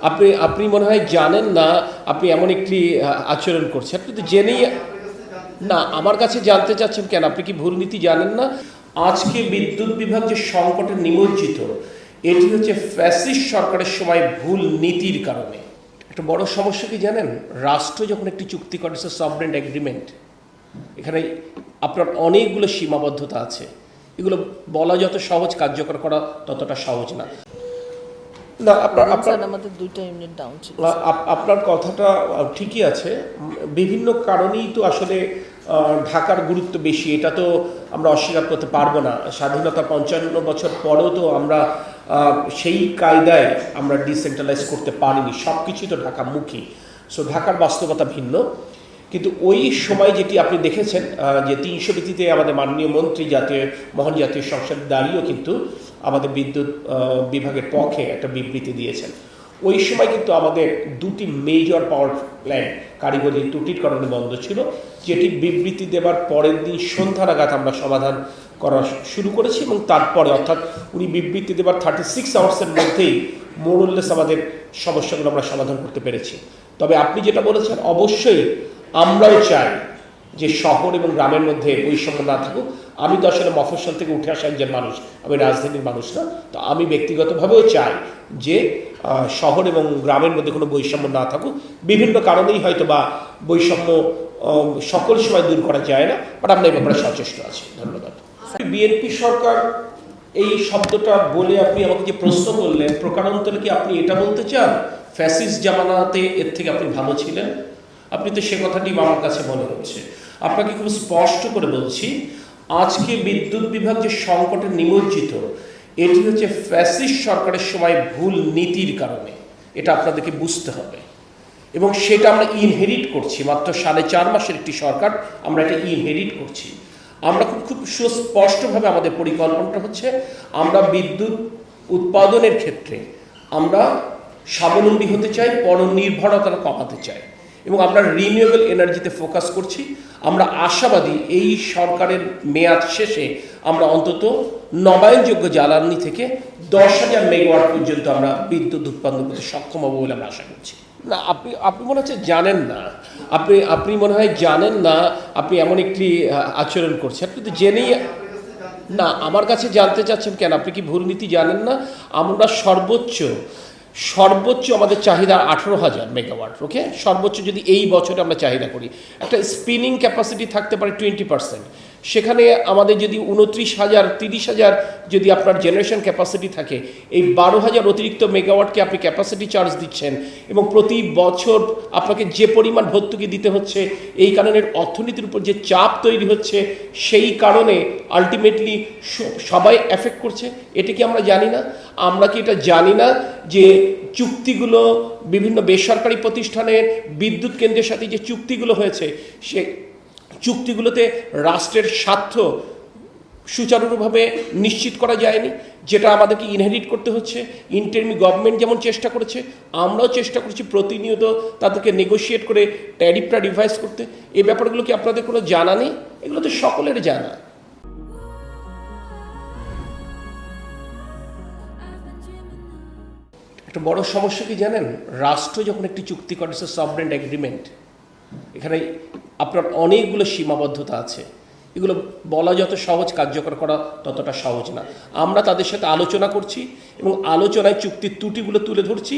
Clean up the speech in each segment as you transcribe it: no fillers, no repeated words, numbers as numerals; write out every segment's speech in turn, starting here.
আপনি আপনি মনে হয় জানেন না আপনি এমন একটি আচরণ করছেন। আপনি তো জেনেই না আমার কাছে জানতে চাচ্ছেন কেন? আপনি কি ভুল নীতি জানেন না? আজকে বিদ্যুৎ বিভাগ যে সংকটে নিমজ্জিত, এটি হচ্ছে ফ্যাসিস্ট সরকারের সময় ভুল নীতির কারণে। একটা বড় সমস্যা কি জানেন? রাষ্ট্র যখন একটি চুক্তি করে, সভরেন এগ্রিমেন্ট, এখানে আপনার অনেকগুলো সীমাবদ্ধতা আছে। এগুলো বলা যত সহজ, কার্যকর করা ততটা সহজ না। না, আমাদের 2টা ইউনিট ডাউন ছিল। আপনার কথাটা ঠিকই আছে। বিভিন্ন কারণেই তো আসলে ঢাকার গুরুত্ব বেশি, এটা তো আমরা অস্বীকার করতে পারবো না। স্বাধীনতা 55 বছর পরেও তো আমরা সেই কায়দায় আমরা ডিসেন্ট্রালাইজ করতে পারিনি, সব কিছুই তো ঢাকামুখী। সো ঢাকার বাস্তবতা ভিন্ন। কিন্তু ওই সময় যেটি আপনি দেখেছেন যে 300 ভিত্তিতে আমাদের মাননীয় মন্ত্রী মহান জাতীয় সংসদে দাঁড়িয়েও কিন্তু আমাদের বিদ্যুৎ বিভাগের পক্ষে একটা বিবৃতি দিয়েছেন। ওই সময় কিন্তু আমাদের 2টি মেজর পাওয়ার প্ল্যান্ট কারিগরি ত্রুটির কারণে বন্ধ ছিল, যেটি বিবৃতি দেবার পরের দিন সন্ধ্যা নাগাদ আমরা সমাধান করা শুরু করেছি, এবং তারপরে অর্থাৎ উনি বিবৃতি দেবার 36 আওয়ার্সের মধ্যেই মোরলেস আমাদের সমস্যাগুলো আমরা সমাধান করতে পেরেছি। তবে আপনি যেটা বলেছেন, অবশ্যই আমরাও চাই যে শহর এবং গ্রামের মধ্যে বৈষম্য না থাকুক। আমি তো আসলে মফস্বল থেকে উঠে আসা একজন মানুষ, আমি রাজধানীর মানুষ না। তো আমি ব্যক্তিগতভাবেও চাই যে শহর এবং গ্রামের মধ্যে কোনো বৈষম্য না থাকুক। বিভিন্ন কারণেই হয়তো বা বৈষম্য সকল সময় দূর করা যায় না, বাট আমরা এই ব্যাপারে সচেষ্ট আছি। ধন্যবাদ। বিএনপি সরকার এই শব্দটা বলে আপনি আমাকে যে প্রশ্ন করলেন, প্রকারান্তরে কি আপনি এটা বলতে চান ফ্যাসিস্ট জামানাতে এর থেকে আপনি ভালো ছিলেন? আপনি তো সে কথাটি আমার কাছে মনে হচ্ছে। আপনাকে খুব স্পষ্ট করে বলছি, আজকে বিদ্যুৎ বিভাগ যে সংকটে নিমজ্জিত, এটি হচ্ছে ফ্যাসিস্ট সরকারের সময় ভুল নীতির কারণে। এটা আপনাদেরকে বুঝতে হবে, এবং সেটা আমরা ইনহেরিট করছি। মাত্র 4.5 মাসের একটি সরকার, আমরা এটা ইনহেরিট করছি। আমরা খুব সুস্পষ্টভাবে আমাদের পরিকল্পনাটা হচ্ছে, আমরা বিদ্যুৎ উৎপাদনের ক্ষেত্রে আমরা স্বাবলম্বী হতে চাই, পরনির্ভরতা কমাতে চাই, এবং আমরা রিনিউয়েবল এনার্জিতে ফোকাস করছি। আমরা আশাবাদী এই সরকারের মেয়াদ শেষে আমরা অন্তত নবায়নযোগ্য জ্বালানি থেকে 10,000 মেগাওয়াট পর্যন্ত আমরা বিদ্যুৎ উৎপাদন করতে সক্ষম হবো বলে আমরা আশা করছি। না, আপনি মনে হচ্ছে জানেন না। আপনি মনে হয় জানেন না আপনি এমন একটি আচরণ করছেন। আপনি তো জেনেই না আমার কাছে জানতে চাচ্ছেন কেন? আপনি কি ভুল নীতি জানেন না? আমরা সর্বোচ্চ আমাদের চাহিদা 18,000 মেগাওয়াট। ওকে, সর্বোচ্চ যদি এই বছরে আমরা চাহিদা করি, একটা স্পিনিং ক্যাপাসিটি থাকতে পারে 20%। সেখানে আমাদের যদি 29,000 30,000 যদি আপনার জেনারেশন ক্যাপাসিটি থাকে, এই 12,000 অতিরিক্ত মেগাওয়াটকে আপনি ক্যাপাসিটি চার্জ দিচ্ছেন, এবং প্রতি বছর আপনাকে যে পরিমাণ ভর্তুকি দিতে হচ্ছে, এই কারণে অর্থনীতির উপর যে চাপ তৈরি হচ্ছে, সেই কারণে আলটিমেটলি সবাই এফেক্ট করছে। এটা কি আমরা জানি না? আমরা কি এটা জানি না যে চুক্তিগুলো বিভিন্ন বেসরকারি প্রতিষ্ঠানের বিদ্যুৎ কেন্দ্রের সাথে যে চুক্তিগুলো হয়েছে, সে চুক্তিগুলোতে রাষ্ট্রের স্বার্থ সুচারুভাবে নিশ্চিত করা যায়নি, যেটা আমাদেরকে ইনহেরিট করতে হচ্ছে। ইন্টারিম গভর্নমেন্ট যেমন চেষ্টা করেছে, আমরাও চেষ্টা করছি প্রতিনিয়ত তাদেরকে নেগোশিয়েট করে ট্যারিফটা রিভাইজ করতে। এই ব্যাপারগুলো কি আপনাদের কোনো জানা নেই? এগুলো তো সকলের জানা। একটা বড় সমস্যা কি জানেন? রাষ্ট্র যখন একটি চুক্তি করে, সভরেন এগ্রিমেন্ট, এখানে আপনার অনেকগুলো সীমাবদ্ধতা আছে। এগুলো বলা যত সহজ, কার্যকর করা ততটা সহজ না। আমরা তাদের সাথে আলোচনা করছি, এবং আলোচনায় চুক্তির ত্রুটিগুলো তুলে ধরছি,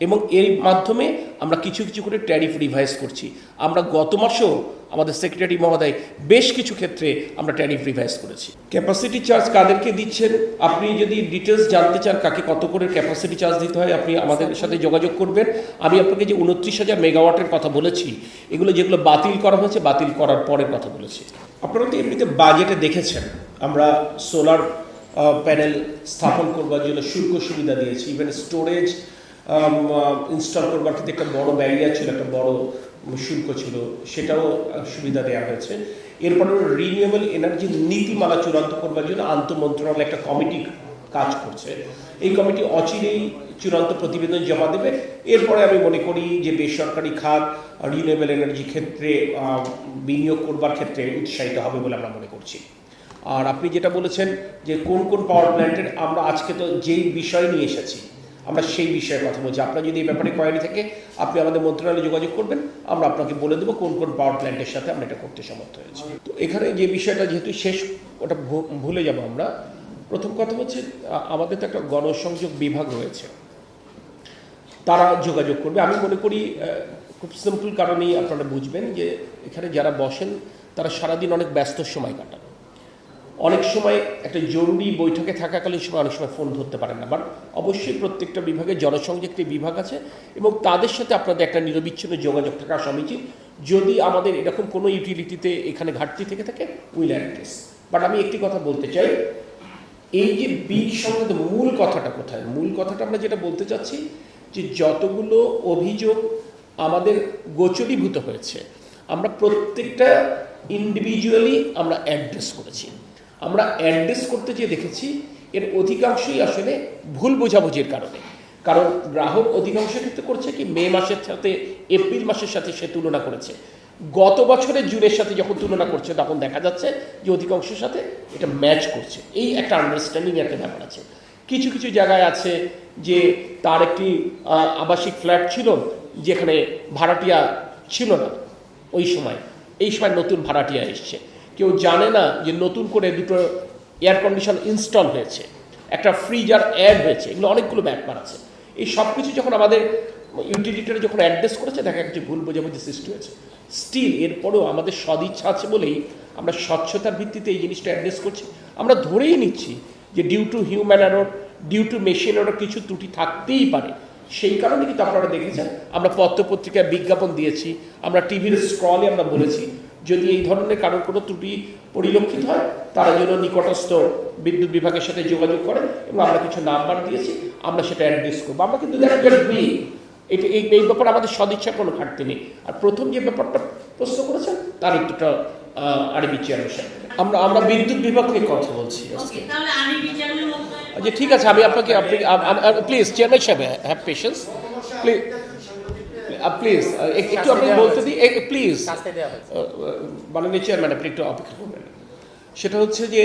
এবং এর মাধ্যমে আমরা কিছু কিছু করে ট্যারিফ রিভাইজ করছি। আমরা গত মাসেও আমাদের সেক্রেটারি মহোদয় বেশ কিছু ক্ষেত্রে আমরা ট্যারিফ রিভাইজ করেছি। ক্যাপাসিটি চার্জ কাদেরকে দিচ্ছেন, আপনি যদি ডিটেলস জানতে চান কাকে কত করে ক্যাপাসিটি চার্জ দিতে হয়, আপনি আমাদের সাথে যোগাযোগ করবেন। আমি আপনাকে যে 29,000 মেগাওয়াটের কথা বলেছি, এগুলো যেগুলো বাতিল করা হয়েছে, বাতিল করার পরের কথা বলেছি। আপনারা তো এমনিতে বাজেটে দেখেছেন, আমরা সোলার প্যানেল স্থাপন করবার জন্য শুল্ক সুবিধা দিয়েছি। ইভেন স্টোরেজ ইনস্টল করবার ক্ষেত্রে একটা বড় ব্যারিয়ার ছিল, একটা বড় শুল্ক ছিল, সেটাও সুবিধা দেওয়া হয়েছে। এরপরে রিনিউয়েবল এনার্জি নীতিমালা চূড়ান্ত করবার জন্য আন্তঃমন্ত্রণালয় একটা কমিটি কাজ করছে। এই কমিটি অচিরেই চূড়ান্ত প্রতিবেদন জমা দেবে। এরপরে আমি মনে করি যে বেসরকারি খাত রিনিউয়েবল এনার্জি ক্ষেত্রে বিনিয়োগ করবার ক্ষেত্রে উৎসাহিত হবে বলে আমরা মনে করছি। আর আপনি যেটা বলেছেন যে কোন কোন পাওয়ার প্ল্যান্টের, আমরা আজকে তো যেই বিষয় নিয়ে এসেছি, আমরা সেই বিষয়ে কথা বলছি। আপনার যদি এই ব্যাপারে কোয়ারি থাকে আপনি আমাদের মন্ত্রণালয়ে যোগাযোগ করবেন, আমরা আপনাকে বলে দেবো কোন কোন পাওয়ার প্ল্যান্টের সাথে আমরা এটা করতে সমর্থ হয়েছি। তো এখানে যে বিষয়টা যেহেতু শেষ, ওটা ভুলে যাব আমরা। প্রথম কথা হচ্ছে আমাদের তো একটা গণসংযোগ বিভাগ রয়েছে, তারা যোগাযোগ করবে। আমি মনে করি খুব সিম্পল কারণেই আপনারা বুঝবেন যে এখানে যারা বসেন তারা সারাদিন অনেক ব্যস্ত সময় কাটান, অনেক সময় একটা জরুরি বৈঠকে থাকাকালীন সময় অনেক সময় ফোন ধরতে পারেন না। বাট অবশ্যই প্রত্যেকটা বিভাগে জনসংযোগ একটি বিভাগ আছে এবং তাদের সাথে আপনাদের একটা নিরবিচ্ছিন্ন যোগাযোগ থাকা সমীচীন। যদি আমাদের এরকম কোনো ইউটিলিটিতে এখানে ঘাটতি থেকে থাকে উইল অ্যাড্রেস। বাট আমি একটি কথা বলতে চাই, এই যে বিল সংক্রান্ত মূল কথাটা কোথায়? মূল কথাটা আমরা যেটা বলতে চাচ্ছি যে যতগুলো অভিযোগ আমাদের গোচরীভূত হয়েছে আমরা প্রত্যেকটা ইন্ডিভিজুয়ালি আমরা অ্যাড্রেস করেছি। আমরা অ্যাড্রেস করতে যেয়ে দেখেছি এর অধিকাংশই আসলে ভুল বোঝাবুঝির কারণে। কারণ গ্রাহক অধিকাংশ ক্ষেত্রে করছে কি, মে মাসের সাথে এপ্রিল মাসের সাথে সে তুলনা করেছে, গত বছরের জুনের সাথে যখন তুলনা করছে তখন দেখা যাচ্ছে যে অধিকাংশের সাথে এটা ম্যাচ করছে। এই একটা আন্ডারস্ট্যান্ডিং একটা ব্যাপার আছে। কিছু কিছু জায়গায় আছে যে তার একটি আবাসিক ফ্ল্যাট ছিল যেখানে ভাড়াটিয়া ছিল না ওই সময়, এই সময় নতুন ভাড়াটিয়া এসছে, কেউ জানে না যে নতুন করে দুটো এয়ার কন্ডিশন ইনস্টল হয়েছে, একটা ফ্রিজার অ্যাড হয়েছে, এগুলো অনেকগুলো ব্যাপার আছে। এই সব কিছু যখন আমাদের ইউটিলিটিটা যখন অ্যাড্রেস করেছে দেখা যাচ্ছে ভুল বোঝাবুঝি সৃষ্টি হয়েছে। স্টিল এরপরেও আমাদের সদিচ্ছা আছে বলেই আমরা স্বচ্ছতার ভিত্তিতে এই জিনিসটা অ্যাড্রেস করছি। আমরা ধরেই নিচ্ছি যে due to human error, due to machine error কিছু ত্রুটি থাকতেই পারে। সেই কারণে কিন্তু আপনারা দেখেছেন আমরা পত্রপত্রিকায় বিজ্ঞাপন দিয়েছি, আমরা টিভির স্ক্রলে আমরা বলেছি যদি এই ধরনের কারোর কোনো ত্রুটি পরিলক্ষিত হয় তারা যেন নিকটস্থ বিদ্যুৎ বিভাগের সাথে যোগাযোগ করেন এবং আমরা কিছু নাম্বার দিয়েছি, আমরা সেটা অ্যাড্রেস করবো। আমরা কিন্তু এটা এই ব্যাপারে আমাদের সদিচ্ছার কোনো ঘাটতি নেই। আর প্রথম যে ব্যাপারটা প্রশ্ন করেছেন তার উত্তরটা আরবি চেয়ারম্যান সাহেব। আমরা বিদ্যুৎ বিভাগ নিয়ে কথা বলছি আজকে। আচ্ছা ঠিক আছে, আমি আপনাকে প্লিজ চেয়ারম্যান সাহেব হ্যাভ পেশেন্স প্লিজ, প্লিজ একটু আপনি বলতে দিই প্লিজ, মাননীয় চেয়ারম্যান আপনি একটু অপেক্ষা করবেন। সেটা হচ্ছে যে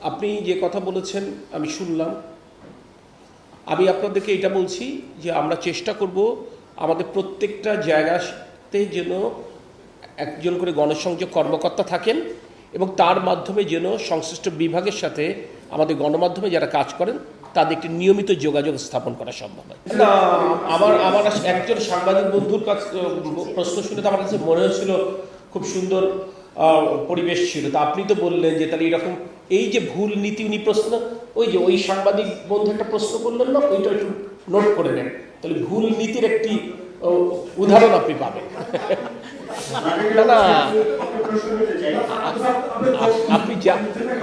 আপনি যে কথা বলেছেন আমি শুনলাম, আমি আপনাদেরকে এটা বলছি যে আমরা চেষ্টা করব আমাদের প্রত্যেকটা জায়গাতে যেন একজন করে গণসংযোগ কর্মকর্তা থাকেন এবং তার মাধ্যমে যেন সংশ্লিষ্ট বিভাগের সাথে আমাদের গণমাধ্যমে যারা কাজ করেন তাদের একটি নিয়মিত যোগাযোগ স্থাপন করা সম্ভব হয়। না আমার একজন সাংবাদিক বন্ধুর কাছে প্রশ্ন শুনে তো আমার কাছে মনে হয়েছিল খুব সুন্দর পরিবেশ ছিল। তা আপনি তো বললেন যে তাহলে এরকম এই যে ভুল নীতি উনি প্রশ্ন, ওই সাংবাদিক বন্ধু একটা প্রশ্ন করলেন না, ওইটা একটু নোট করে নেন, তাহলে ভুল নীতির একটি উদাহরণ আপনি পাবেন। না না আপনি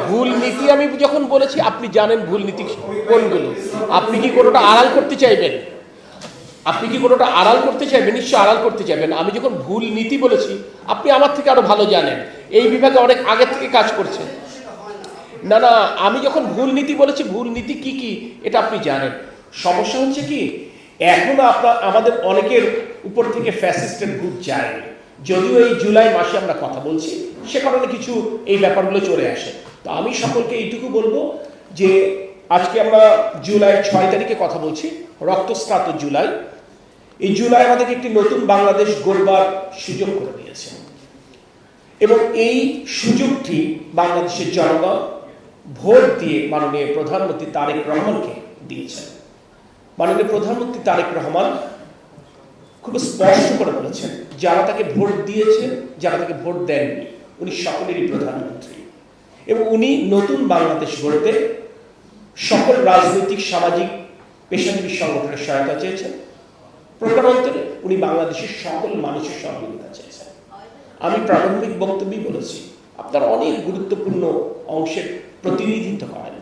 ভুল নীতি আমি যখন বলেছি আপনি জানেন ভুল নীতি কোনগুলো। আপনি কি কোনোটা আড়াল করতে চাইবেন? আপনি কি কোনোটা আড়াল করতে চাইবেন? নিশ্চয় আড়াল করতে চাইবেন। আমি যখন ভুল নীতি বলেছি আপনি আমার থেকে আরো ভালো জানেন, এই বিভাগে অনেক আগে থেকে কাজ করছেন। না না আমি যখন ভুল নীতি বলেছি ভুল নীতি কি কি এটা আপনি জানেন। সমস্যা হচ্ছে কি এখনো আমাদের অনেকের উপর থেকে ফ্যাসিস্টের ভূত যায়নি, যদিও এই জুলাই মাসে আমরা কথা বলছি সে কারণে কিছু এই ব্যাপারগুলো চলে আসে। তো আমি সকলকে এইটুকু বলবো যে আজকে আমরা জুলাই 6 তারিখে কথা বলছি, রক্তস্নাত জুলাই। এই জুলাই আমাদেরকে একটি নতুন বাংলাদেশ গড়বার সুযোগ করে দিয়েছে এবং এই সুযোগটি বাংলাদেশের জনগণ ভোট দিয়ে মাননীয় প্রধানমন্ত্রী তারেক রহমানকে দিয়েছেন। মাননীয় প্রধানমন্ত্রী তারেক রহমান খুব স্পষ্ট করে বলেছেন যারা তাকে ভোট দিয়েছেন যারা তাকে ভোট দেননি উনি সকলেরই প্রধানমন্ত্রী এবং উনি নতুন বাংলাদেশ গড়তে সকল রাজনৈতিক সামাজিক পেশাজীবী সংগঠনের সহায়তা চেয়েছেন। প্রকারান্তরে উনি বাংলাদেশের সকল মানুষের সহযোগিতা চেয়েছেন। আমি প্রারম্ভিক বক্তব্যই বলেছি আপনারা অনেক গুরুত্বপূর্ণ অংশের প্রতিনিধিত্ব করেন,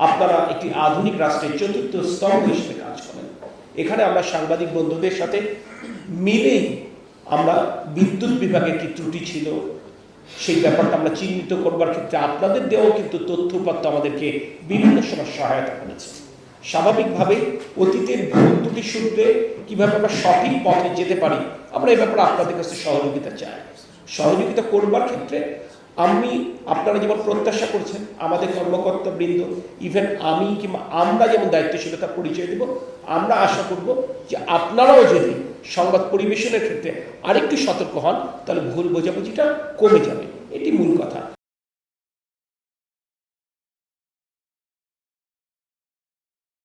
আপনারা একটি আধুনিক রাষ্ট্রের চতুর্থ স্তম্ভ হিসেবে কাজ করেন। এখানে আমরা সাংবাদিক বন্ধুদের সাথে মিলেই আমরা বিদ্যুৎ বিভাগের কি ত্রুটি ছিল সেই ব্যাপারটা আমরা চিহ্নিত করবার ক্ষেত্রে আপনাদের দেওয়াও কিন্তু তথ্য উপাত্ত আমাদেরকে বিভিন্ন সময় সহায়তা করেছে। স্বাভাবিকভাবে অতীতের ভুল ত্রুটি সূত্রে কিভাবে আমরা সঠিক পথে যেতে পারি আমরা এই ব্যাপারে আপনাদের কাছে সহযোগিতা চাই। সহযোগিতা করবার ক্ষেত্রে আপনারা যেমন প্রত্যাশা করছেন আমাদের কর্মকর্তাবৃন্দ, ইভেন আমি কিংবা আমরা যেমন দায়িত্বশীলতা পরিচয় দেব, আমরা আশা করব যে আপনারাও যদি সংবাদ পরিবেশনের ক্ষেত্রে আরেকটু সতর্ক হন তাহলে ভুল বোঝাবুঝিটা কমে যাবে। এটি মূল কথা।